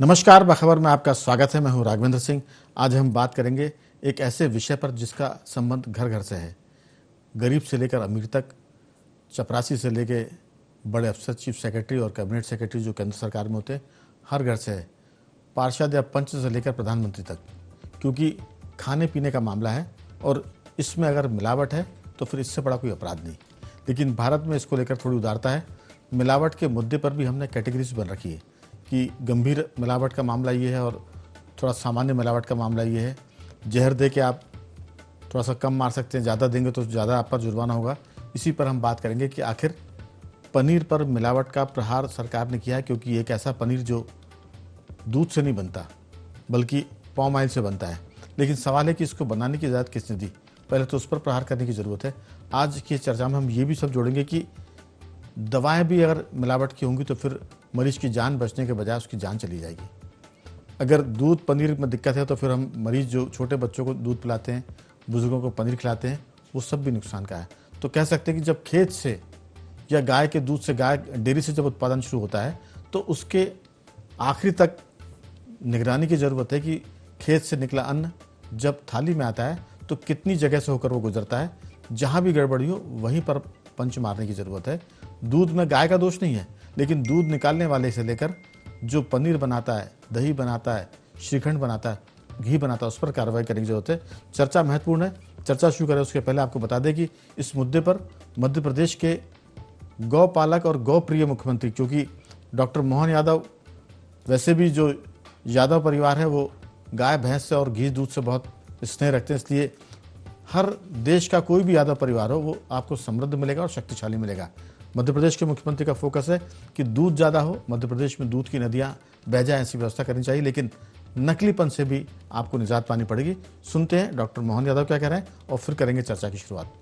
नमस्कार, बाखबर में आपका स्वागत है। मैं हूं राघवेंद्र सिंह। आज हम बात करेंगे एक ऐसे विषय पर जिसका संबंध घर घर से है। गरीब से लेकर अमीर तक, चपरासी से लेकर बड़े अफसर, चीफ सेक्रेटरी और कैबिनेट सेक्रेटरी जो केंद्र सरकार में होते हैं, हर घर से है। पार्षद या पंच से लेकर प्रधानमंत्री तक, क्योंकि खाने पीने का मामला है और इसमें अगर मिलावट है तो फिर इससे बड़ा कोई अपराध नहीं। लेकिन भारत में इसको लेकर थोड़ी उदारता है। मिलावट के मुद्दे पर भी हमने कैटेगरीज बन रखी है कि गंभीर मिलावट का मामला ये है और थोड़ा सामान्य मिलावट का मामला ये है। जहर दे के आप थोड़ा सा कम मार सकते हैं, ज़्यादा देंगे तो ज़्यादा आप पर जुर्माना होगा। इसी पर हम बात करेंगे कि आखिर पनीर पर मिलावट का प्रहार सरकार ने किया है, क्योंकि एक ऐसा पनीर जो दूध से नहीं बनता बल्कि पाम ऑयल से बनता है। लेकिन सवाल है कि इसको बनाने की इजाज़त किसने दी। पहले तो उस पर प्रहार करने की ज़रूरत है। आज की चर्चा में हम ये भी सब जोड़ेंगे कि दवाएं भी अगर मिलावट की होंगी तो फिर मरीज की जान बचने के बजाय उसकी जान चली जाएगी। अगर दूध पनीर में दिक्कत है तो फिर हम मरीज जो छोटे बच्चों को दूध पिलाते हैं, बुजुर्गों को पनीर खिलाते हैं, वो सब भी नुकसान का है। तो कह सकते हैं कि जब खेत से या गाय के दूध से, गाय डेयरी से जब उत्पादन शुरू होता है तो उसके आखिरी तक निगरानी की ज़रूरत है कि खेत से निकला अन्न जब थाली में आता है तो कितनी जगह से होकर वो गुजरता है। जहाँ भी गड़बड़ी हो वहीं पर पंच मारने की ज़रूरत है। दूध में गाय का दोष नहीं है, लेकिन दूध निकालने वाले से लेकर जो पनीर बनाता है, दही बनाता है, श्रीखंड बनाता है, घी बनाता है, उस पर कार्रवाई करने की जरूरत है। चर्चा महत्वपूर्ण है। चर्चा शुरू करें उसके पहले आपको बता दें कि इस मुद्दे पर मध्य प्रदेश के गौपालक और गौप्रिय मुख्यमंत्री, क्योंकि डॉक्टर मोहन यादव वैसे भी जो यादव परिवार है वो गाय भैंस से और घी दूध से बहुत स्नेह रखते हैं, इसलिए हर देश का कोई भी यादव परिवार हो वो आपको समृद्ध मिलेगा और शक्तिशाली मिलेगा। मध्य प्रदेश के मुख्यमंत्री का फोकस है कि दूध ज़्यादा हो, मध्य प्रदेश में दूध की नदियाँ बह जाए, ऐसी व्यवस्था करनी चाहिए। लेकिन नकलीपन से भी आपको निजात पानी पड़ेगी। सुनते हैं डॉक्टर मोहन यादव क्या कह रहे हैं और फिर करेंगे चर्चा की शुरुआत।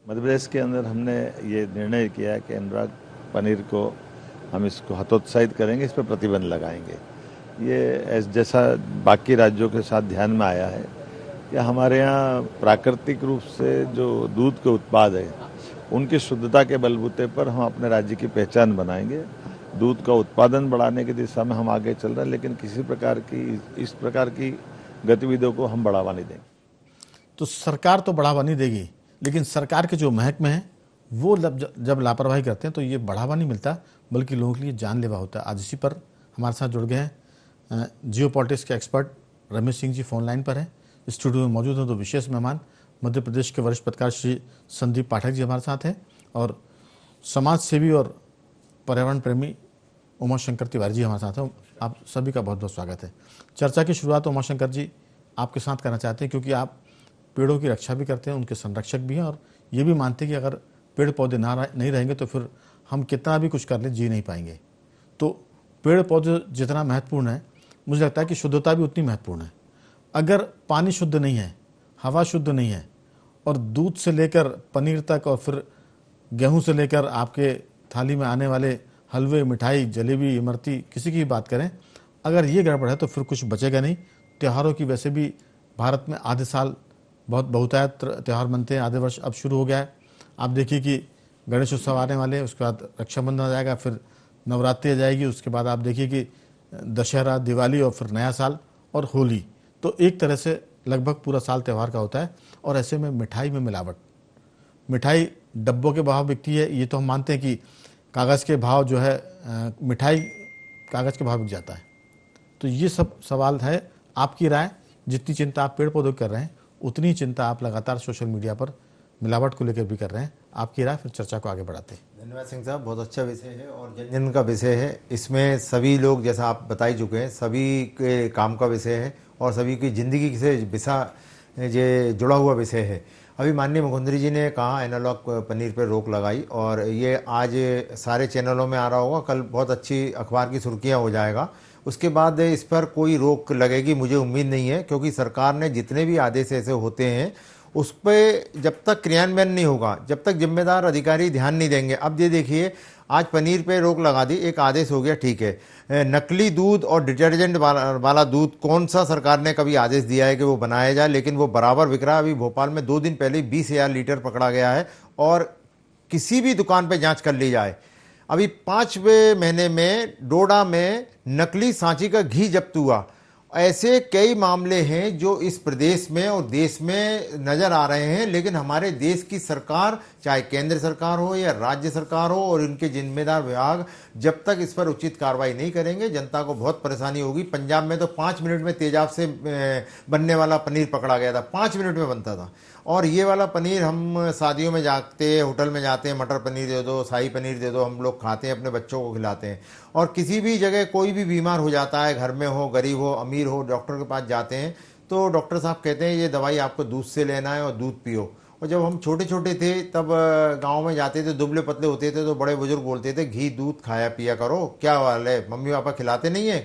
मध्य प्रदेश के अंदर हमने ये निर्णय किया है कि अनुराग पनीर को हम इसको हतोत्साहित करेंगे, इस पर प्रतिबंध लगाएंगे। ये जैसा बाकी राज्यों के साथ ध्यान में आया है कि हमारे यहाँ प्राकृतिक रूप से जो दूध के उत्पाद है उनकी शुद्धता के बलबूते पर हम अपने राज्य की पहचान बनाएंगे। दूध का उत्पादन बढ़ाने की दिशा में हम आगे चल रहे हैं, लेकिन किसी प्रकार की इस प्रकार की गतिविधियों को हम बढ़ावा नहीं देंगे। तो सरकार तो बढ़ावा नहीं देगी, लेकिन सरकार के जो महकमे हैं वो जब लापरवाही करते हैं तो ये बढ़ावा नहीं मिलता बल्कि लोगों के लिए जानलेवा होता है। आज इसी पर हमारे साथ जुड़ गए हैं जियो पॉलिटिक्स के expert Ramesh Singh ji phone line पर हैं। स्टूडियो में मौजूद हैं दो विशेष मेहमान। मध्य प्रदेश के वरिष्ठ पत्रकार श्री संदीप पाठक जी हमारे साथ हैं और समाज सेवी और पर्यावरण प्रेमी उमाशंकर तिवारी जी हमारे साथ हैं। आप सभी का बहुत बहुत स्वागत है। चर्चा की शुरुआत उमाशंकर जी आपके साथ करना चाहते हैं, क्योंकि आप पेड़ों की रक्षा भी करते हैं, उनके संरक्षक भी हैं और ये भी मानते हैं कि अगर पेड़ पौधे नहीं रहेंगे तो फिर हम कितना भी कुछ कर लें जी नहीं पाएंगे। तो पेड़ पौधे जितना महत्वपूर्ण है, मुझे लगता है कि शुद्धता भी उतनी महत्वपूर्ण है। अगर पानी शुद्ध नहीं है, हवा शुद्ध नहीं है और दूध से लेकर पनीर तक और फिर गेहूं से लेकर आपके थाली में आने वाले हलवे, मिठाई, जलेबी, इमरती, किसी की बात करें, अगर ये गड़बड़ है तो फिर कुछ बचेगा नहीं। त्योहारों की वैसे भी भारत में आधे साल बहुत बहुतायत त्यौहार मनते हैं, आधे वर्ष अब शुरू हो गया है। आप देखिए कि गणेश उत्सव आने वाले हैं, उसके बाद रक्षाबंधन आ जाएगा, फिर नवरात्रि आ जाएगी, उसके बाद आप देखिए कि दशहरा, दिवाली और फिर नया साल और होली। तो एक तरह से लगभग पूरा साल त्यौहार का होता है। और ऐसे में मिठाई में मिलावट, मिठाई डब्बों के भाव बिकती है, ये तो हम मानते हैं कि कागज़ के भाव जो है, मिठाई कागज़ के भाव बिक जाता है। तो ये सब सवाल है। आपकी राय, जितनी चिंता आप पेड़ पौधों कर रहे हैं उतनी चिंता आप लगातार सोशल मीडिया पर मिलावट को लेकर भी कर रहे हैं। आपकी राय, फिर चर्चा को आगे बढ़ाते हैं। धन्यवाद सिंह साहब, बहुत अच्छा विषय है और जन जन का विषय है। इसमें सभी लोग, जैसा आप बता ही चुके हैं, सभी के काम का विषय है और सभी की जिंदगी से ये जुड़ा हुआ विषय है। अभी माननीय मुख्यमंत्री जी ने कहा एनालॉग पनीर पर रोक लगाई और ये आज सारे चैनलों में आ रहा होगा, कल बहुत अच्छी अखबार की सुर्खियाँ हो जाएगा। उसके बाद इस पर कोई रोक लगेगी मुझे उम्मीद नहीं है, क्योंकि सरकार ने जितने भी आदेश ऐसे होते हैं उस पर जब तक क्रियान्वयन नहीं होगा, जब तक जिम्मेदार अधिकारी ध्यान नहीं देंगे। अब ये देखिए, आज पनीर पे रोक लगा दी, एक आदेश हो गया, ठीक है। नकली दूध और डिटर्जेंट वाला दूध कौन सा सरकार ने कभी आदेश दिया है कि वो बनाया जाए, लेकिन वो बराबर बिक रहा है। अभी भोपाल में 2 दिन पहले 20,000 लीटर पकड़ा गया है और किसी भी दुकान पे जांच कर ली जाए, अभी 5वें महीने में डोडा में नकली सांची का घी जब्त हुआ। ऐसे कई मामले हैं जो इस प्रदेश में और देश में नजर आ रहे हैं, लेकिन हमारे देश की सरकार, चाहे केंद्र सरकार हो या राज्य सरकार हो, और इनके जिम्मेदार विभाग जब तक इस पर उचित कार्रवाई नहीं करेंगे, जनता को बहुत परेशानी होगी। पंजाब में तो 5 मिनट में तेजाब से बनने वाला पनीर पकड़ा गया था, 5 मिनट में बनता था। और ये वाला पनीर हम शादियों में जाते, होटल में जाते हैं, मटर पनीर दे दो, शाही पनीर दे दो, हम लोग खाते हैं, अपने बच्चों को खिलाते हैं। और किसी भी जगह कोई भी बीमार हो जाता है, घर में हो, गरीब हो, अमीर हो, डॉक्टर के पास जाते हैं तो डॉक्टर साहब कहते हैं ये दवाई आपको दूध से लेना है और दूध पियो। और जब हम छोटे छोटे थे तब गांव में जाते थे, दुबले पतले होते थे, तो बड़े बुजुर्ग बोलते थे घी दूध खाया पिया करो, क्या हाल है, मम्मी पापा खिलाते नहीं है।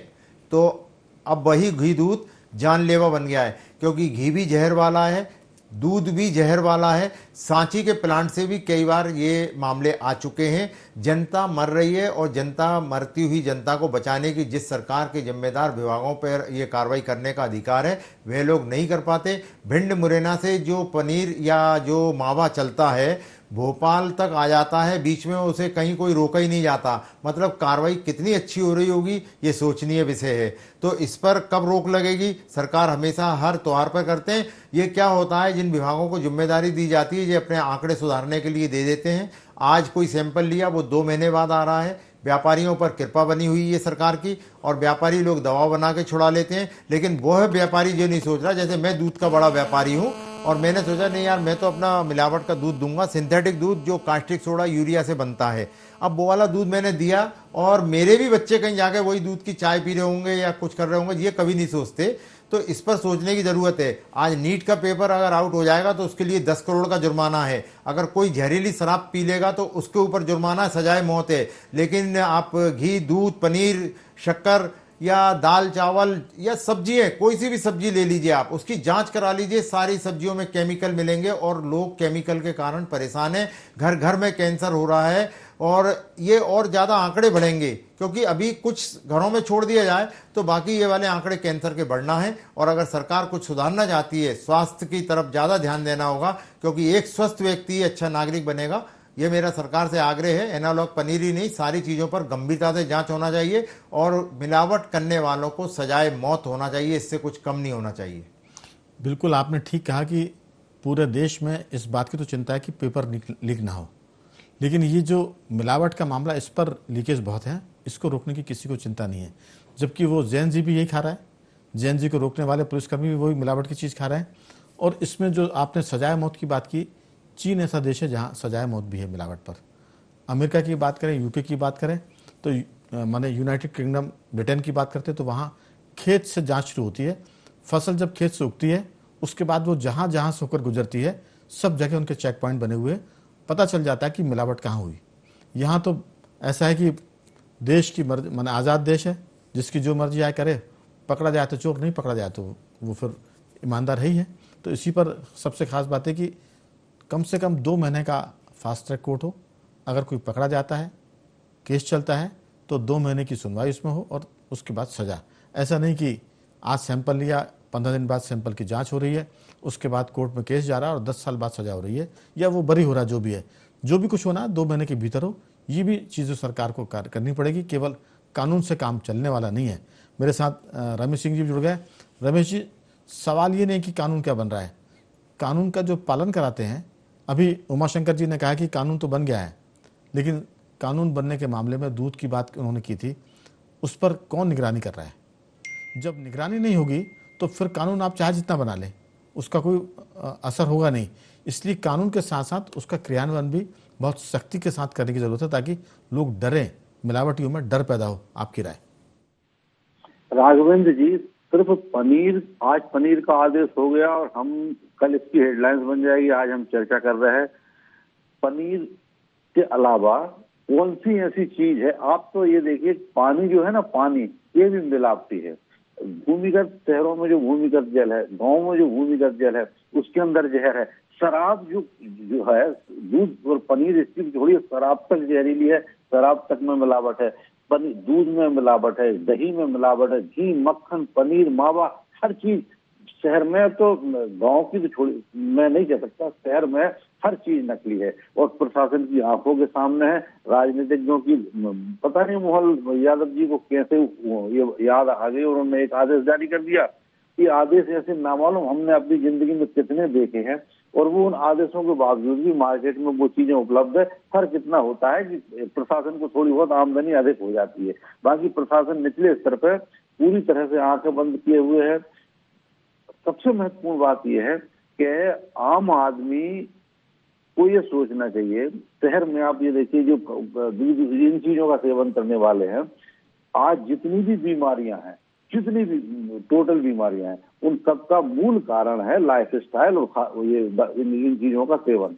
तो अब वही घी दूध जानलेवा बन गया है, क्योंकि घी भी जहर वाला है, दूध भी जहर वाला है। सांची के प्लांट से भी कई बार ये मामले आ चुके हैं। जनता मर रही है, और जनता, मरती हुई जनता को बचाने की जिस सरकार के जिम्मेदार विभागों पर ये कार्रवाई करने का अधिकार है, वे लोग नहीं कर पाते। भिंड मुरैना से जो पनीर या जो मावा चलता है भोपाल तक आ जाता है, बीच में उसे कहीं कोई रोका ही नहीं जाता। मतलब कार्रवाई कितनी अच्छी हो रही होगी, ये सोचनीय विषय है। तो इस पर कब रोक लगेगी? सरकार हमेशा हर त्योहार पर करते हैं। ये क्या होता है, जिन विभागों को जिम्मेदारी दी जाती है, ये अपने आंकड़े सुधारने के लिए दे देते हैं। आज कोई सैंपल लिया, वो 2 महीने बाद आ रहा है। व्यापारियों पर कृपा बनी हुई है सरकार की, और व्यापारी लोग दवा बना के छुड़ा लेते हैं। लेकिन वह व्यापारी जो नहीं सोच रहा, जैसे मैं दूध का बड़ा व्यापारी हूँ, और मैंने सोचा नहीं यार, मैं तो अपना मिलावट का दूध दूंगा, सिंथेटिक दूध जो कास्टिक सोडा यूरिया से बनता है। अब वो वाला दूध मैंने दिया, और मेरे भी बच्चे कहीं जाके वही दूध की चाय पी रहे होंगे या कुछ कर रहे होंगे, ये कभी नहीं सोचते। तो इस पर सोचने की जरूरत है। आज नीट का पेपर अगर आउट हो जाएगा तो उसके लिए 10 करोड़ का जुर्माना है। अगर कोई जहरीली शराब पी लेगा तो उसके ऊपर जुर्माना, सजाए मौत है। लेकिन आप घी, दूध, पनीर, शक्कर या दाल चावल या सब्जी है, कोई सी भी सब्जी ले लीजिए, आप उसकी जांच करा लीजिए, सारी सब्जियों में केमिकल मिलेंगे, और लोग केमिकल के कारण परेशान हैं। घर घर में कैंसर हो रहा है, और ये और ज़्यादा आंकड़े बढ़ेंगे, क्योंकि अभी कुछ घरों में छोड़ दिया जाए तो बाकी ये वाले आंकड़े कैंसर के बढ़ना है। और अगर सरकार कुछ सुधारना चाहती है, स्वास्थ्य की तरफ ज़्यादा ध्यान देना होगा, क्योंकि एक स्वस्थ व्यक्ति अच्छा नागरिक बनेगा। ये मेरा सरकार से आग्रह है। एनालॉग पनीर ही नहीं, सारी चीज़ों पर गंभीरता से जांच होना चाहिए, और मिलावट करने वालों को सजाए मौत होना चाहिए, इससे कुछ कम नहीं होना चाहिए। बिल्कुल आपने ठीक कहा कि पूरे देश में इस बात की तो चिंता है कि पेपर लीक ना हो, लेकिन ये जो मिलावट का मामला, इस पर लीकेज बहुत है, इसको रोकने की किसी को चिंता नहीं है। जबकि वो जैन जी भी यही खा रहा है, जैन जी को रोकने वाले पुलिसकर्मी भी वही मिलावट की चीज़ खा रहे हैं। और इसमें जो आपने सजाए मौत की बात की, चीन ऐसा देश है जहाँ सजाए मौत भी है मिलावट पर। अमेरिका की बात करें, यूके की बात करें, तो माने यूनाइटेड किंगडम, ब्रिटेन की बात करते हैं, तो वहाँ खेत से जाँच शुरू होती है। फसल जब खेत से उगती है, उसके बाद वो जहाँ जहाँ से होकर गुजरती है, सब जगह उनके चेक पॉइंट बने हुए, पता चल जाता है कि मिलावट कहाँ हुई। यहाँ तो ऐसा है कि देश की मर्जी, माने आज़ाद देश है, जिसकी जो मर्जी आए करे, पकड़ा जाए तो चोर, नहीं पकड़ा जाए तो वो फिर ईमानदार है ही है। तो इसी पर सबसे खास बात है कि कम से कम 2 महीने का फास्ट ट्रैक कोर्ट हो। अगर कोई पकड़ा जाता है, केस चलता है, तो 2 महीने की सुनवाई उसमें हो, और उसके बाद सज़ा। ऐसा नहीं कि आज सैंपल लिया, 15 दिन बाद सैंपल की जांच हो रही है, उसके बाद कोर्ट में केस जा रहा है, और 10 साल बाद सजा हो रही है, या वो बरी हो रहा है, जो भी है, जो भी कुछ होना है 2 महीने के भीतर हो। ये भी चीज़ें सरकार को करनी पड़ेगी, केवल कानून से काम चलने वाला नहीं है। मेरे साथ रमेश सिंह जी भी जुड़ गए। रमेश जी, सवाल ये नहीं कि कानून क्या बन रहा है, कानून का जो पालन कराते हैं। अभी उमाशंकर जी ने कहा कि कानून तो बन गया है, लेकिन कानून बनने के मामले में दूध की बात उन्होंने की थी, उस पर कौन निगरानी कर रहा है? जब निगरानी नहीं होगी तो फिर कानून आप चाहे जितना बना लें, उसका कोई असर होगा नहीं। इसलिए कानून के साथ साथ उसका क्रियान्वयन भी बहुत सख्ती के साथ करने की जरूरत है, ताकि लोग डरें, मिलावटियों में डर पैदा हो। आपकी राय? राघवेंद्र जी, सिर्फ पनीर, आज पनीर का आदेश हो गया और हम कल इसकी हेडलाइंस बन जाएगी, आज हम चर्चा कर रहे हैं। पनीर के अलावा कौन सी ऐसी चीज है? आप तो ये देखिए, पानी जो है ना, पानी ये भी मिलावटी है। भूमिगत शहरों में जो भूमिगत जल है, गाँव में जो भूमिगत जल है, उसके अंदर जहर है। शराब जो है, दूध और पनीर इसकी थोड़ी, शराब तक जहरीली है, शराब तक में मिलावट है, दूध में मिलावट है, दही में मिलावट है, घी, मक्खन, पनीर, मावा, हर चीज शहर में तो, गांव की तो छोड़ी, मैं नहीं कह सकता, शहर में हर चीज नकली है और प्रशासन की आंखों के सामने है। राजनीतिज्ञों की पता नहीं मोहन यादव जी को कैसे ये याद आ गई, उन्होंने एक आदेश जारी कर दिया। ये आदेश ऐसे नामालूम हमने अपनी जिंदगी में कितने देखे हैं, और वो उन आदेशों के बावजूद भी मार्केट में वो चीजें उपलब्ध है। फर्क इतना होता है कि प्रशासन को थोड़ी बहुत आमदनी अधिक हो जाती है, बाकी प्रशासन निचले स्तर पर पूरी तरह से आंखें बंद किए हुए है। सबसे महत्वपूर्ण बात यह है कि आम आदमी को ये सोचना चाहिए, शहर में आप ये देखिए जो दूध इन चीजों का सेवन करने वाले हैं, आज जितनी भी बीमारियां हैं, जितनी भी टोटल बीमारियां हैं, उन सबका मूल कारण है लाइफ स्टाइल और ये इन चीजों का सेवन।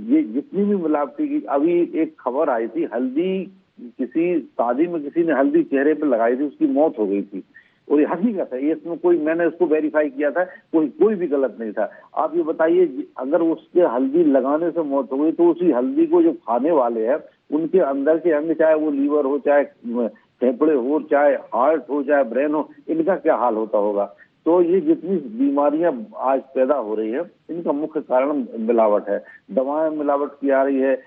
ये जितनी भी मिलावटी की, अभी एक खबर आई थी, हल्दी, किसी शादी में किसी ने हल्दी चेहरे पे लगाई थी, उसकी मौत हो गई थी, और ये हकीकत है, ये इसमें कोई, मैंने इसको वेरीफाई किया था, कोई भी गलत नहीं था। आप ये बताइए, अगर उसके हल्दी लगाने से मौत हो गई तो उसी हल्दी को जो खाने वाले हैं उनके अंदर के अंग, चाहे वो लीवर हो, चाहे फेफड़े हो, चाहे हार्ट हो, चाहे ब्रेन हो, इनका क्या हाल होता होगा। तो ये जितनी बीमारियां आज पैदा हो रही है, इनका मुख्य कारण मिलावट है। दवाएं मिलावट की आ रही है।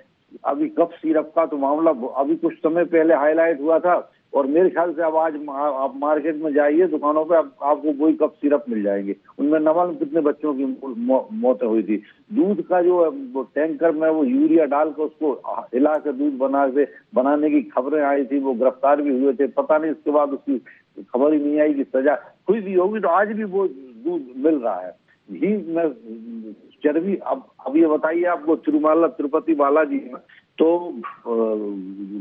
अभी कफ सिरप का तो मामला अभी कुछ समय पहले हाईलाइट हुआ था, और मेरे ख्याल से अब आज आप मार्केट में जाइए दुकानों पे, आपको वही कप सिरप मिल जाएंगे। उनमें न मालूम कितने बच्चों की मौतें हुई थी। दूध का जो टैंकर में वो यूरिया डाल कर उसको हिला के दूध बनाने की खबरें आई थी, वो गिरफ्तार भी हुए थे। पता नहीं इसके बाद उसकी खबर ही नहीं आई कि सजा हुई भी होगी, तो आज भी वो दूध मिल रहा है। घी में चर्बी, अब ये बताइए आपको, तिरुमाला तिरुपति बालाजी में तो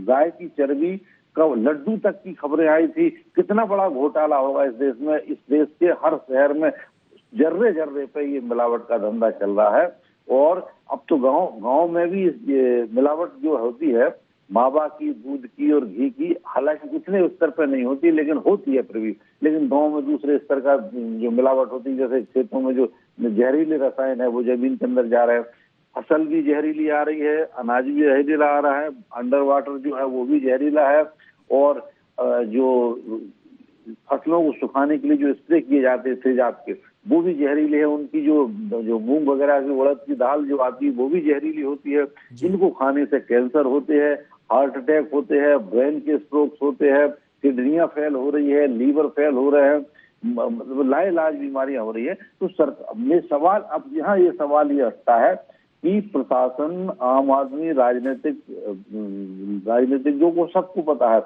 गाय की चर्बी का लड्डू तक की खबरें आई थी। कितना बड़ा घोटाला होगा इस देश में। इस देश के हर शहर में जर्रे जर्रे पे ये मिलावट का धंधा चल रहा है, और अब तो गांव में भी ये मिलावट जो होती है, मावा की, दूध की और घी की, हालांकि इतने स्तर पर नहीं होती, लेकिन होती है फिर भी। लेकिन गांव में दूसरे स्तर का जो मिलावट होती है, जैसे खेतों में जो जहरीले रसायन है वो जमीन के अंदर जा रहे हैं, फसल भी जहरीली आ रही है, अनाज भी जहरीला आ रहा है, अंडर वाटर जो है वो भी जहरीला है, और जो फसलों को सुखाने के लिए जो स्प्रे किए जाते हैं तेजाब के, वो भी जहरीले है। उनकी जो मूंग वगैरह की, उड़द की दाल जो आती है वो भी जहरीली होती है। इनको खाने से कैंसर होते हैं, हार्ट अटैक होते हैं, ब्रेन के स्ट्रोक्स होते हैं, किडनियां फेल हो रही है, लीवर फेल हो रहे हैं, मतलब लाइलाज बीमारियां हो रही है। तो सरकार सवाल, अब यहाँ ये सवाल ये उठता है कि प्रशासन, आम आदमी, राजनीतिज्ञों को सबको पता है,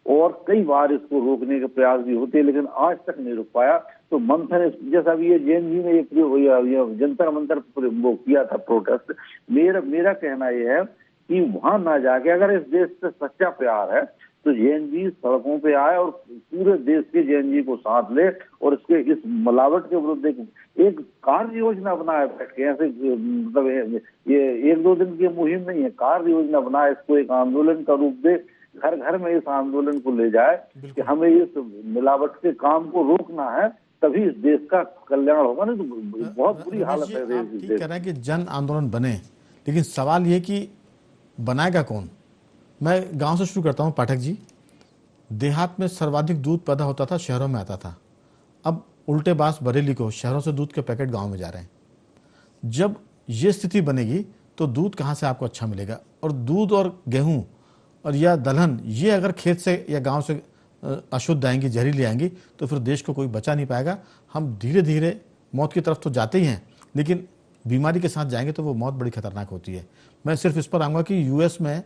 और कई बार इसको रोकने के प्रयास भी होते हैं, लेकिन आज तक नहीं रुक पाया। तो मंथन, जैसा भी ये जैन जी ने ये जंतर मंतर वो किया था प्रोटेस्ट, मेरा कहना यह है कि वहां ना जाके, अगर इस देश से सच्चा प्यार है तो जैन जी सड़कों पे आए और पूरे देश के जैन जी को साथ ले, और इस मिलावट के विरुद्ध एक कार्य योजना बनाए। कैसे, मतलब ये एक दो दिन की मुहिम नहीं है, कार्य योजना बनाए, इसको एक आंदोलन का रूप दे, घर घर में इस आंदोलन को ले जाए कि हमें इस मिलावट के काम को रोकना है, तभी इस देश का कल्याण होगा। नहीं तो बहुत बुरी हालत है देश की। ठीक कह रहे हैं कि जन आंदोलन बने, लेकिन सवाल ये कि बनाएगा कौन। मैं गांव से शुरू करता हूं पाठक जी। देहात में सर्वाधिक दूध पैदा होता था, शहरों में आता था। अब उल्टे बास बरेली को शहरों से दूध के पैकेट गांव में जा रहे हैं। जब ये स्थिति बनेगी तो दूध कहाँ से आपको अच्छा मिलेगा। और दूध और गेहूं और या दलहन, ये अगर खेत से या गांव से अशुद्ध आएंगी, जहरीली आएंगी, तो फिर देश को कोई बचा नहीं पाएगा। हम धीरे धीरे मौत की तरफ तो जाते ही हैं, लेकिन बीमारी के साथ जाएंगे तो वो मौत बड़ी खतरनाक होती है। मैं सिर्फ इस पर आऊँगा कि यूएस में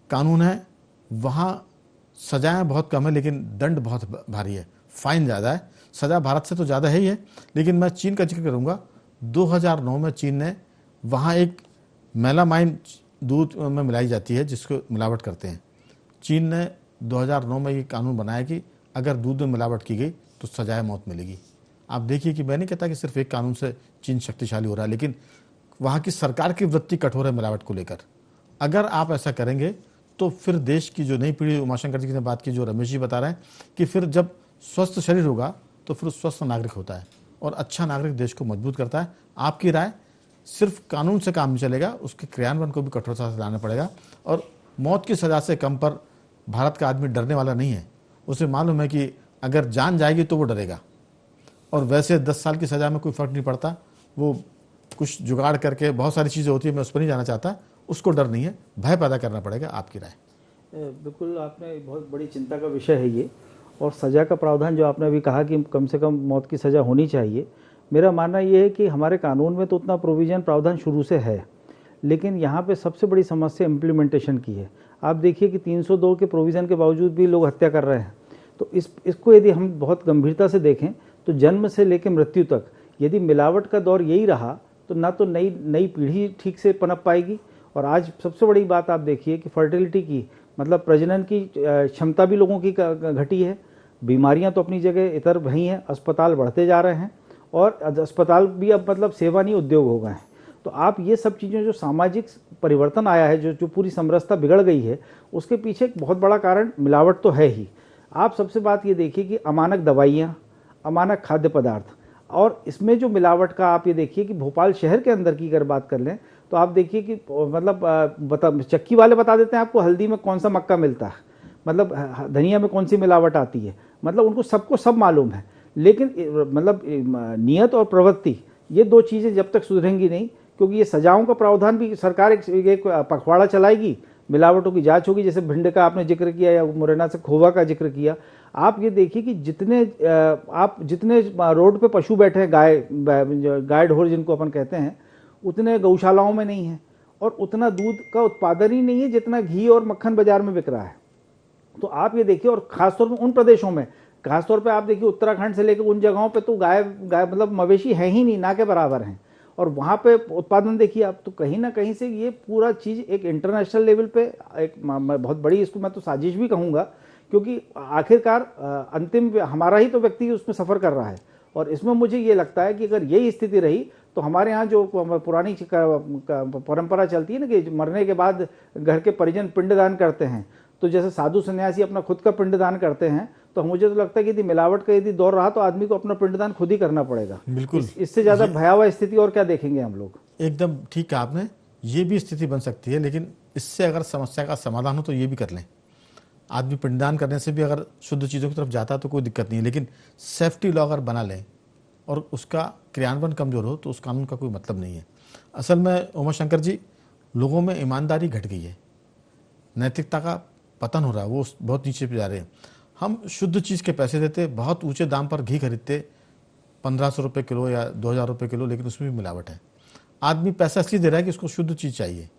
कानून है, वहाँ सजाएं बहुत कम है लेकिन दंड बहुत भारी है, फाइन ज़्यादा है। सज़ा भारत से तो ज़्यादा है ही है। लेकिन मैं चीन का जिक्र करूँगा। 2009 में चीन ने, वहाँ एक मेलामाइन दूध में मिलाई जाती है जिसको मिलावट करते हैं। चीन ने 2009 में ये कानून बनाया कि अगर दूध में मिलावट की गई तो सजाए मौत मिलेगी। आप देखिए कि मैं नहीं कहता कि सिर्फ एक कानून से चीन शक्तिशाली हो रहा है, लेकिन वहाँ की सरकार की वृत्ति कठोर है मिलावट को लेकर। अगर आप ऐसा करेंगे तो फिर देश की जो नई पीढ़ी, उमाशंकर जी ने बात की, जो रमेश जी बता रहे हैं कि फिर जब स्वस्थ शरीर होगा तो फिर स्वस्थ नागरिक होता है, और अच्छा नागरिक देश को मजबूत करता है। आपकी राय, सिर्फ कानून से काम नहीं चलेगा, उसके क्रियान्वयन को भी कठोरता से लाना पड़ेगा। और मौत की सज़ा से कम पर भारत का आदमी डरने वाला नहीं है। उसे मालूम है कि अगर जान जाएगी तो वो डरेगा। और वैसे 10 साल की सज़ा में कोई फ़र्क नहीं पड़ता। वो कुछ जुगाड़ करके बहुत सारी चीज़ें होती है, मैं उस पर नहीं जाना चाहता। उसको डर नहीं है, भय पैदा करना पड़ेगा। आपकी राय? बिल्कुल, आपने बहुत बड़ी चिंता का विषय है ये। और सज़ा का प्रावधान जो आपने अभी कहा कि कम से कम मौत की सज़ा होनी चाहिए, मेरा मानना ये है कि हमारे कानून में तो उतना प्रोविज़न प्रावधान शुरू से है, लेकिन यहाँ पे सबसे बड़ी समस्या इम्प्लीमेंटेशन की है। आप देखिए कि 302 के प्रोविज़न के बावजूद भी लोग हत्या कर रहे हैं। तो इसको यदि हम बहुत गंभीरता से देखें तो जन्म से लेकर मृत्यु तक यदि मिलावट का दौर यही रहा तो ना तो नई पीढ़ी ठीक से पनप पाएगी। और आज सबसे बड़ी बात आप देखिए कि फर्टिलिटी की, मतलब प्रजनन की क्षमता भी लोगों की घटी है। बीमारियां तो अपनी जगह इतर वही हैं, अस्पताल बढ़ते जा रहे हैं और अस्पताल भी अब मतलब सेवा नहीं उद्योग हो गए हैं। तो आप ये सब चीज़ें, जो सामाजिक परिवर्तन आया है, जो पूरी समरसता बिगड़ गई है, उसके पीछे एक बहुत बड़ा कारण मिलावट तो है ही। आप सबसे बात ये देखिए कि अमानक दवाइयाँ, अमानक खाद्य पदार्थ, और इसमें जो मिलावट का आप ये देखिए कि भोपाल शहर के अंदर की अगर बात कर लें तो आप देखिए कि मतलब चक्की वाले बता देते हैं आपको हल्दी में कौन सा मक्का मिलता है, मतलब धनिया में कौन सी मिलावट आती है, मतलब उनको सबको सब मालूम है। लेकिन मतलब नियत और प्रवृत्ति, ये दो चीज़ें जब तक सुधरेंगी नहीं, क्योंकि ये सजाओं का प्रावधान भी सरकार एक पखवाड़ा चलाएगी, मिलावटों की जांच होगी, जैसे भिंड का आपने जिक्र किया या मुरैना से खोवा का जिक्र किया। आप ये देखिए कि जितने रोड पे पशु बैठे हैं, गाय ढोर जिनको अपन कहते हैं, उतने गौशालाओं में नहीं है, और उतना दूध का उत्पादन ही नहीं है जितना घी और मक्खन बाजार में बिक रहा है। तो आप ये देखिए, और खासतौर पर उन प्रदेशों में, खासतौर पे आप देखिए उत्तराखंड से लेकर उन जगहों पे तो गाय मतलब मवेशी है ही नहीं, ना के बराबर हैं। और वहाँ पे उत्पादन देखिए आप, तो कहीं ना कहीं से ये पूरा चीज़ एक इंटरनेशनल लेवल पे एक बहुत बड़ी, इसको मैं तो साजिश भी कहूँगा, क्योंकि आखिरकार अंतिम हमारा ही तो व्यक्ति उसमें सफ़र कर रहा है। और इसमें मुझे ये लगता है कि अगर यही स्थिति रही तो हमारे यहाँ जो पुरानी परंपरा चलती है ना कि मरने के बाद घर के परिजन पिंडदान करते हैं, तो जैसे साधु सन्यासी अपना खुद का पिंडदान करते हैं, तो मुझे तो लगता है कि यदि मिलावट का यदि दौर रहा तो आदमी को अपना पिंडदान खुद ही करना पड़ेगा। बिल्कुल, इससे ज़्यादा भयावह स्थिति और क्या देखेंगे हम लोग। एकदम ठीक कहा आपने, ये भी स्थिति बन सकती है, लेकिन इससे अगर समस्या का समाधान हो तो ये भी कर लें। आदमी पिंडदान करने से भी अगर शुद्ध चीज़ों की तरफ जाता है तो कोई दिक्कत नहीं है, लेकिन सेफ्टी लॉ अगर बना लें और उसका क्रियान्वयन कमज़ोर हो तो उस कानून का कोई मतलब नहीं है। असल में उमा शंकर जी, लोगों में ईमानदारी घट गई है, नैतिकता का पतन हो रहा है, वो बहुत नीचे पे जा रहे हैं। हम शुद्ध चीज़ के पैसे देते, बहुत ऊंचे दाम पर घी खरीदते, 1500 रुपये किलो या 2000 रुपये किलो, लेकिन उसमें भी मिलावट है। आदमी पैसा इसलिए दे रहा है कि उसको शुद्ध चीज़ चाहिए,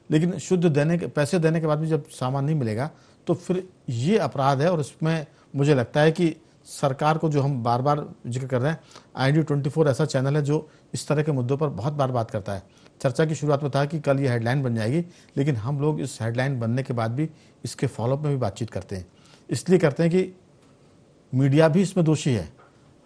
लेकिन शुद्ध पैसे देने के बाद भी जब सामान नहीं मिलेगा तो फिर ये अपराध है। और इसमें मुझे लगता है कि सरकार को, जो हम बार बार जिक्र कर रहे हैं, ID24 ऐसा चैनल है जो इस तरह के मुद्दों पर बहुत बार बात करता है। चर्चा की शुरुआत में था कि कल ये हेडलाइन बन जाएगी, लेकिन हम लोग इस हेडलाइन बनने के बाद भी इसके फॉलोअप में भी बातचीत करते हैं। इसलिए करते हैं कि मीडिया भी इसमें दोषी है।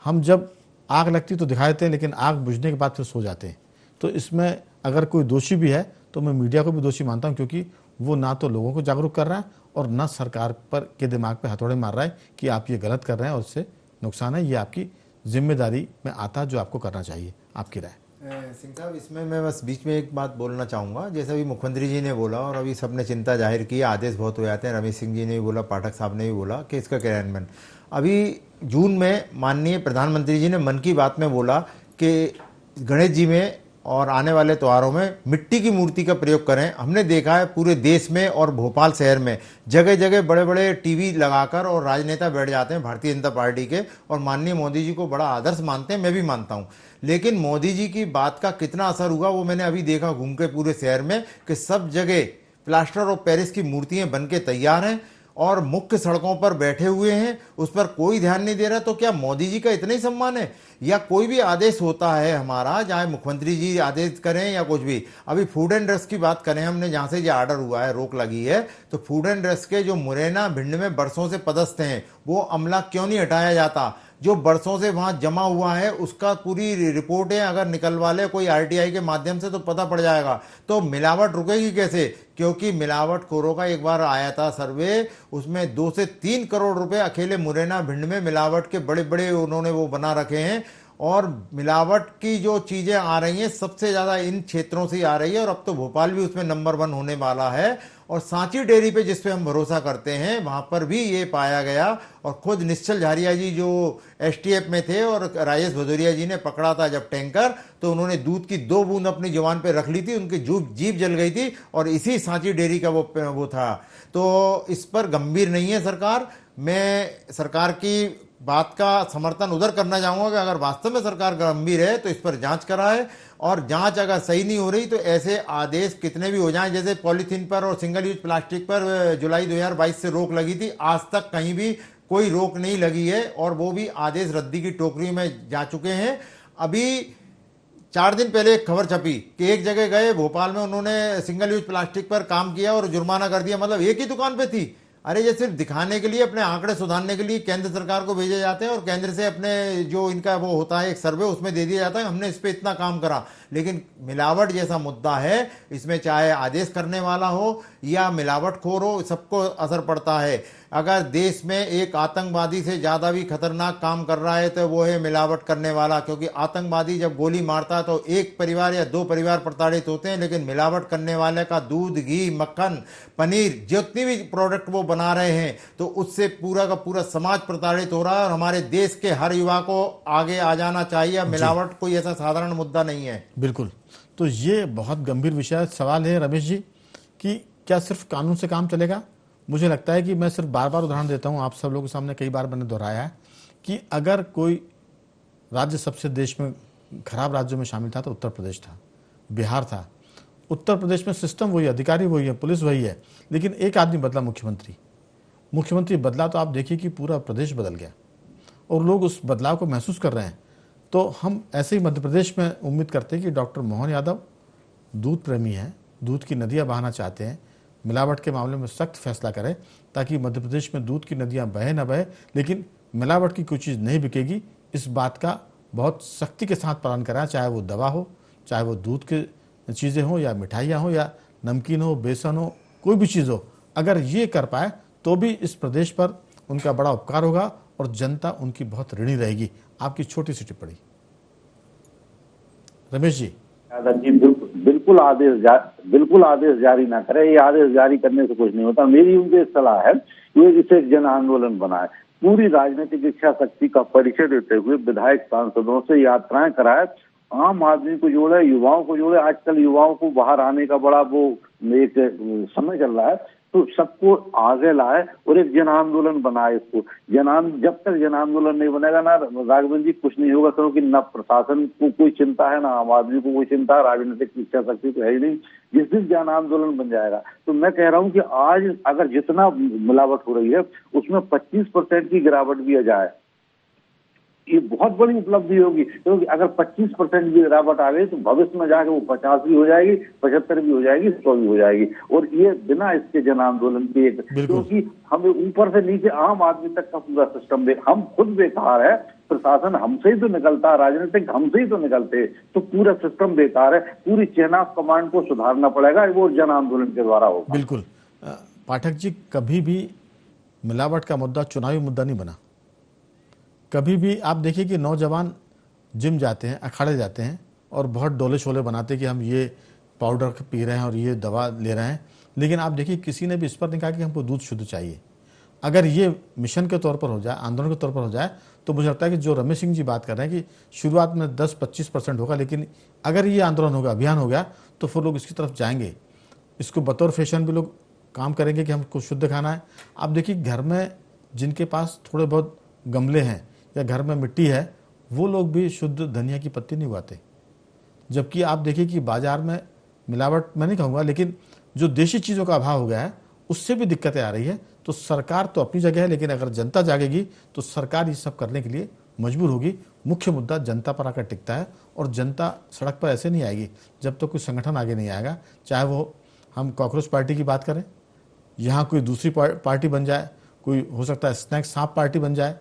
हम जब आग लगती तो दिखा देते हैं, लेकिन आग बुझने के बाद फिर सो जाते हैं। तो इसमें अगर कोई दोषी भी है तो मैं मीडिया को भी दोषी मानता हूं, क्योंकि वो ना तो लोगों को जागरूक कर रहा है और ना सरकार पर के दिमाग पे हथौड़े मार रहा है कि आप ये गलत कर रहे हैं और इससे नुकसान है। ये आपकी जिम्मेदारी में आता है जो आपको करना चाहिए। आपकी राय? सिंह साहब, इसमें मैं बस बीच में एक बात बोलना चाहूँगा। जैसे अभी मुख्यमंत्री जी ने बोला और अभी सबने चिंता जाहिर की, आदेश बहुत हो जाते हैं, रमेश सिंह जी ने भी बोला, पाठक साहब ने भी बोला कि इसका क्रियान्वयन। अभी जून में माननीय प्रधानमंत्री जी ने मन की बात में बोला कि गणेश जी में और आने वाले त्योहारों में मिट्टी की मूर्ति का प्रयोग करें। हमने देखा है पूरे देश में और भोपाल शहर में जगह जगह बड़े बड़े टीवी लगाकर और राजनेता बैठ जाते हैं भारतीय जनता पार्टी के, और माननीय मोदी जी को बड़ा आदर्श मानते हैं, मैं भी मानता हूं। लेकिन मोदी जी की बात का कितना असर हुआ वो मैंने अभी देखा घूम के पूरे शहर में, कि सब जगह प्लास्टर ऑफ पेरिस की मूर्तियां बन के तैयार हैं और मुख्य सड़कों पर बैठे हुए हैं, उस पर कोई ध्यान नहीं दे रहा। तो क्या मोदी जी का इतना ही सम्मान है? या कोई भी आदेश होता है हमारा, चाहे मुख्यमंत्री जी आदेश करें या कुछ भी, अभी फूड एंड ड्रग्स की बात करें, हमने जहां से ये ऑर्डर हुआ है, रोक लगी है, तो फूड एंड ड्रग्स के जो मुरैना भिंड में बरसों से पदस्थ हैं, वो अमला क्यों नहीं हटाया जाता? जो बरसों से वहां जमा हुआ है उसका पूरी रिपोर्टें अगर निकलवा ले कोई RTI के माध्यम से तो पता पड़ जाएगा। तो मिलावट रुकेगी कैसे? क्योंकि मिलावटखोरों का एक बार आया था सर्वे, उसमें 2 से 3 करोड़ रुपए अकेले मुरैना भिंड में मिलावट के बड़े बड़े उन्होंने वो बना रखे हैं। और मिलावट की जो चीजें आ रही हैं सबसे ज्यादा इन क्षेत्रों से आ रही है, और अब तो भोपाल भी उसमें नंबर 1 होने वाला है। और सांची डेयरी पे जिस पे हम भरोसा करते हैं वहां पर भी ये पाया गया। और खुद निश्चल झारिया जी जो एसटीएफ में थे और राजेश भदौरिया जी ने पकड़ा था जब टैंकर, तो उन्होंने दूध की 2 बूंद अपनी जुबान पे रख ली थी, उनकी जीभ जल गई थी और इसी सांची डेयरी का वो था। तो इस पर गंभीर नहीं है सरकार। मैं सरकार की बात का समर्थन उधर करना चाहूंगा कि अगर वास्तव में सरकार गंभीर है तो इस पर जांच कराए, और जांच अगर सही नहीं हो रही तो ऐसे आदेश कितने भी हो जाएं, जैसे पॉलीथीन पर और सिंगल यूज प्लास्टिक पर जुलाई 2022 से रोक लगी थी, आज तक कहीं भी कोई रोक नहीं लगी है और वो भी आदेश रद्दी की टोकरी में जा चुके हैं। अभी 4 दिन पहले एक खबर छपी कि एक जगह गए भोपाल में, उन्होंने सिंगल यूज प्लास्टिक पर काम किया और जुर्माना कर दिया, मतलब एक ही दुकान पे थी। अरे ये सिर्फ दिखाने के लिए, अपने आंकड़े सुधारने के लिए केंद्र सरकार को भेजे जाते हैं और केंद्र से अपने जो इनका वो होता है एक सर्वे, उसमें दे दिया जाता है हमने इस पे इतना काम करा। लेकिन मिलावट जैसा मुद्दा है, इसमें चाहे आदेश करने वाला हो या मिलावटखोर हो, सबको असर पड़ता है। अगर देश में एक आतंकवादी से ज्यादा भी खतरनाक काम कर रहा है तो वो है मिलावट करने वाला, क्योंकि आतंकवादी जब गोली मारता है तो एक परिवार या 2 परिवार प्रताड़ित होते हैं, लेकिन मिलावट करने वाले का दूध, घी, मक्खन, पनीर, जितनी भी प्रोडक्ट वो बना रहे हैं तो उससे पूरा का पूरा समाज प्रताड़ित हो रहा है। और हमारे देश के हर युवा को आगे आ जाना चाहिए। मिलावट कोई ऐसा साधारण मुद्दा नहीं है। बिल्कुल। तो ये बहुत गंभीर विषय सवाल है रमेश जी कि क्या सिर्फ कानून से काम चलेगा? मुझे लगता है कि मैं सिर्फ बार बार उदाहरण देता हूं, आप सब लोगों के सामने कई बार मैंने दोहराया है कि अगर कोई राज्य सबसे देश में खराब राज्यों में शामिल था तो उत्तर प्रदेश था, बिहार था। उत्तर प्रदेश में सिस्टम वही, अधिकारी वही है, पुलिस वही है, लेकिन एक आदमी बदला, मुख्यमंत्री बदला तो आप देखिए कि पूरा प्रदेश बदल गया और लोग उस बदलाव को महसूस कर रहे हैं। तो हम ऐसे ही मध्य प्रदेश में उम्मीद करते हैं कि डॉक्टर मोहन यादव दूध प्रेमी हैं, दूध की नदियां बहाना चाहते हैं, मिलावट के मामले में सख्त फैसला करें ताकि मध्य प्रदेश में दूध की नदियां बहे न बहे, लेकिन मिलावट की कोई चीज़ नहीं बिकेगी, इस बात का बहुत सख्ती के साथ पालन कराएं, चाहे वो दवा हो, चाहे वो दूध की चीज़ें हो या मिठाइयाँ हो या नमकीन हो, बेसन हो, कोई भी चीज़ हो। अगर ये कर पाए तो भी इस प्रदेश पर उनका बड़ा उपकार होगा और जनता उनकी बहुत ऋणी रहेगी। आपकी छोटी सी टिप्पणी रमेश जी। जी बिल्कुल आदेश जारी ना करें। ये आदेश जारी करने से कुछ नहीं होता। मेरी उनसे सलाह है कि इसे एक जन आंदोलन बनाए, पूरी राजनीतिक इच्छा शक्ति का परिचय देते हुए विधायक सांसदों से यात्राएं कराए, आम आदमी को जोड़े, युवाओं को जोड़े। आजकल युवाओं को बाहर आने का बड़ा वो एक समय चल रहा है, तो सबको आगे लाए और एक जन आंदोलन बनाए इसको। जब तक जन आंदोलन नहीं बनेगा ना राघवेंद्र जी, कुछ नहीं होगा, क्योंकि न प्रशासन को कोई चिंता है, ना आम आदमी को कोई चिंता है, राजनीतिक इच्छा शक्ति तो है ही नहीं। जिस दिन जन आंदोलन बन जाएगा तो मैं कह रहा हूँ कि आज अगर जितना मिलावट हो रही है उसमें 25% की गिरावट भी आ जाए, ये बहुत बड़ी उपलब्धि होगी। क्योंकि अगर 25% की गिरावट आ गई तो भविष्य में जाके वो 50 भी हो जाएगी, 75 भी हो जाएगी, 100 भी हो जाएगी। और ये बिना इसके जन आंदोलन के, क्योंकि हमें ऊपर से नीचे आम आदमी तक का पूरा सिस्टम हम खुद बेकार है, प्रशासन हमसे ही तो निकलता है, राजनीतिक हमसे ही तो निकलते, तो पूरा सिस्टम बेकार है। पूरी चेन ऑफ कमांड को सुधारना पड़ेगा, वो जन आंदोलन के द्वारा होगा। बिल्कुल। पाठक जी, कभी भी मिलावट का मुद्दा चुनावी मुद्दा नहीं बना। कभी भी आप देखिए कि नौजवान जिम जाते हैं, अखाड़े जाते हैं और बहुत डोले शोले बनाते हैं कि हम ये पाउडर पी रहे हैं और ये दवा ले रहे हैं, लेकिन आप देखिए किसी ने भी इस पर नहीं कहा कि हमको दूध शुद्ध चाहिए। अगर ये मिशन के तौर पर हो जाए, आंदोलन के तौर पर हो जाए, तो मुझे लगता है कि जो रमेश सिंह जी बात कर रहे हैं कि शुरुआत में 10-25% होगा, लेकिन अगर ये आंदोलन होगा, अभियान हो गया, तो फिर लोग इसकी तरफ जाएंगे। इसको बतौर फैशन भी लोग काम करेंगे कि हमको शुद्ध खाना है। आप देखिए घर में जिनके पास थोड़े बहुत गमले हैं या घर में मिट्टी है, वो लोग भी शुद्ध धनिया की पत्ती नहीं उगाते। जबकि आप देखिए कि बाजार में मिलावट मैं नहीं कहूँगा, लेकिन जो देशी चीज़ों का अभाव हो गया है उससे भी दिक्कतें आ रही है। तो सरकार तो अपनी जगह है, लेकिन अगर जनता जागेगी तो सरकार ये सब करने के लिए मजबूर होगी। मुख्य मुद्दा जनता पर आकर टिकता है और जनता सड़क पर ऐसे नहीं आएगी जब तक तो कोई संगठन आगे नहीं आएगा। चाहे वो हम कॉकरोच पार्टी की बात करें, यहाँ कोई दूसरी पार्टी बन जाए, कोई हो सकता है स्नैक सांप पार्टी बन जाए,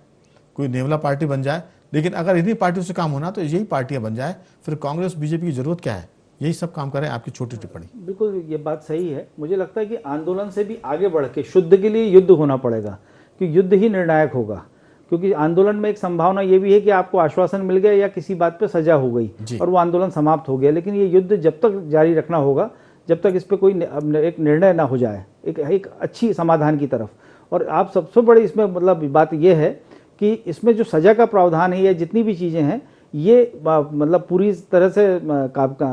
कोई नेवला पार्टी बन जाए, लेकिन अगर इन्हीं पार्टियों से काम होना तो यही पार्टियां बन जाए। फिर कांग्रेस बीजेपी की जरूरत क्या है? यही सब काम करें। आपकी छोटी टिप्पणी। बिल्कुल, ये बात सही है। मुझे लगता है कि आंदोलन से भी आगे बढ़ के शुद्ध के लिए युद्ध होना पड़ेगा, कि युद्ध ही निर्णायक होगा। क्योंकि आंदोलन में एक संभावना ये भी है कि आपको आश्वासन मिल गया या किसी बात पे सजा हो गई और वो आंदोलन समाप्त हो गया, लेकिन ये युद्ध जब तक जारी रखना होगा जब तक इस पर कोई एक निर्णय ना हो जाए एक अच्छी समाधान की तरफ। और आप सबसे बड़ी इसमें मतलब बात यह है कि इसमें जो सज़ा का प्रावधान है या जितनी भी चीज़ें हैं ये मतलब पूरी तरह से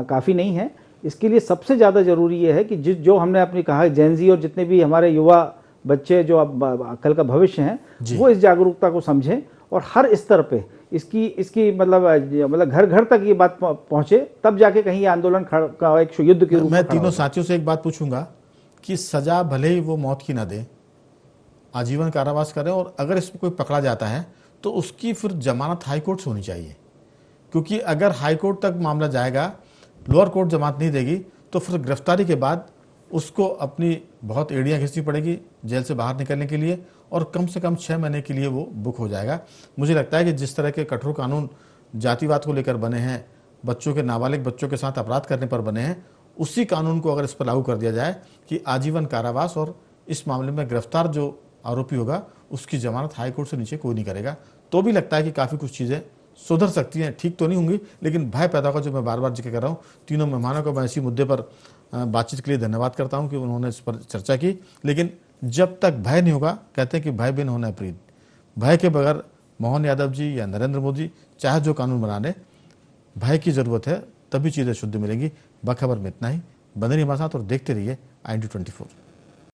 काफ़ी नहीं है। इसके लिए सबसे ज़्यादा ज़रूरी ये है कि जो हमने अपनी कहा जेनजी और जितने भी हमारे युवा बच्चे जो अब कल का भविष्य हैं वो इस जागरूकता को समझें और हर स्तर पे इसकी मतलब घर घर तक ये बात पहुंचे, तब जाके कहीं ये आंदोलन का एक युद्ध के रूप में। मैं तीनों साथियों से एक बात पूछूंगा कि सजा भले ही वो मौत की ना दे, आजीवन कारावास करें, और अगर इसमें कोई पकड़ा जाता है तो उसकी फिर जमानत हाई कोर्ट से होनी चाहिए, क्योंकि अगर हाई कोर्ट तक मामला जाएगा, लोअर कोर्ट जमानत नहीं देगी तो फिर गिरफ्तारी के बाद उसको अपनी बहुत एड़ियाँ खींचनी पड़ेगी जेल से बाहर निकलने के लिए, और कम से कम 6 महीने के लिए वो बुक हो जाएगा। मुझे लगता है कि जिस तरह के कठोर कानून जातिवाद को लेकर बने हैं, बच्चों के नाबालिग बच्चों के साथ अपराध करने पर बने हैं, उसी कानून को अगर इस पर लागू कर दिया जाए कि आजीवन कारावास, और इस मामले में गिरफ्तार जो आरोपी होगा उसकी जमानत हाई कोर्ट से नीचे कोई नहीं करेगा, तो भी लगता है कि काफ़ी कुछ चीज़ें सुधर सकती हैं। ठीक तो नहीं होंगी, लेकिन भय पैदा होगा, जो मैं बार बार जिक्र कर रहा हूँ। तीनों मेहमानों को मैं इसी मुद्दे पर बातचीत के लिए धन्यवाद करता हूँ कि उन्होंने इस पर चर्चा की। लेकिन जब तक भय नहीं होगा, कहते हैं कि भय बिन होना प्रीत, भय के बगैर मोहन यादव जी या नरेंद्र मोदी चाहे जो कानून बना ले, भय की ज़रूरत है, तभी चीज़ें शुद्ध मिलेंगी। बखबर में इतना ही। बने रहिए हमारे साथ और देखते रहिए IND24।